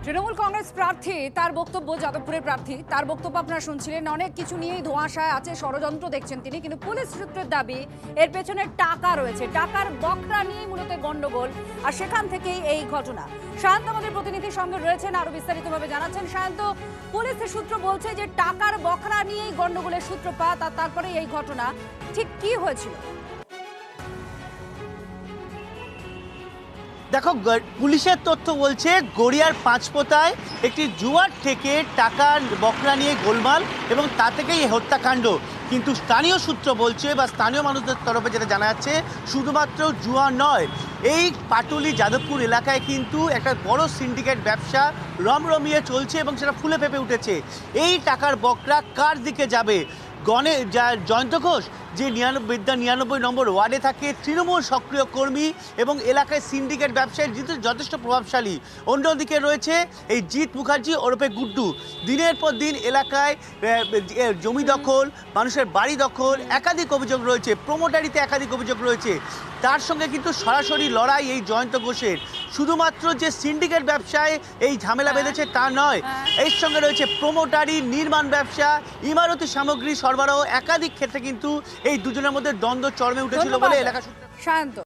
তৃণমূল কংগ্রেস প্রার্থী তার বক্তব্য, যাদবপুরের প্রার্থী তার বক্তব্য আপনারা শুনছিলেন। অনেক কিছু নিয়েই ধোঁয়াশায় আছে, ষড়যন্ত্র দেখছেন তিনি, কিন্তু পুলিশ সূত্রের দাবি এর পেছনে টাকা রয়েছে, টাকার বকরা নিয়েই মূলত গন্ডগোল, আর সেখান থেকেই এই ঘটনা। সায়ন্ত আমাদের প্রতিনিধির সঙ্গে রয়েছেন, আরো বিস্তারিতভাবে জানাচ্ছেন। সায়ন্ত, পুলিশের সূত্র বলছে যে টাকার বকরা নিয়েই গন্ডগোলের সূত্রপাত, আর তারপরে এই ঘটনা। ঠিক কি হয়েছিল? দেখো, পুলিশের তথ্য বলছে গড়িয়ার পাঁচপোতায় একটি জুয়ার থেকে টাকার বকরা নিয়ে গোলমাল এবং তা থেকেই এই হত্যাকাণ্ড। কিন্তু স্থানীয় সূত্র বলছে বা স্থানীয় মানুষদের তরফে যেটা জানা যাচ্ছে, শুধুমাত্র জুয়া নয়, এই পাটুলি যাদবপুর এলাকায় কিন্তু একটা বড় সিন্ডিকেট ব্যবসা রমরমিয়ে চলছে এবং সেটা ফুলে ফেঁপে উঠেছে। এই টাকার বকরা কার দিকে যাবে? জয়ন্ত ঘোষ যে 99 নম্বর ওয়ার্ডে থাকে, তৃণমূল সক্রিয় কর্মী এবং এলাকায় সিন্ডিকেট ব্যবসায়ী যথেষ্ট প্রভাবশালী। অন্যদিকে রয়েছে এই জিৎ মুখার্জি ওরফে গুড্ডু। দিনের পর দিন এলাকায় জমি দখল, মানুষের বাড়ি দখল, একাধিক অভিযোগ রয়েছে, প্রমোটারিতে একাধিক অভিযোগ রয়েছে। তার সঙ্গে কিন্তু সরাসরি লড়াই এই জয়ন্ত ঘোষের। শুধুমাত্র যে সিন্ডিকেট ব্যবসায় এই ঝামেলা বেঁধেছে তা নয়, এর সঙ্গে রয়েছে প্রমোটারি, নির্মাণ ব্যবসা, ইমারতি সামগ্রী সরবরাহ, একাধিক ক্ষেত্রে কিন্তু এই দুজনের মধ্যে দ্বন্দ্ব চরমে উঠেছিল বলে এলাকা সূত্রে। সায়ন্ত।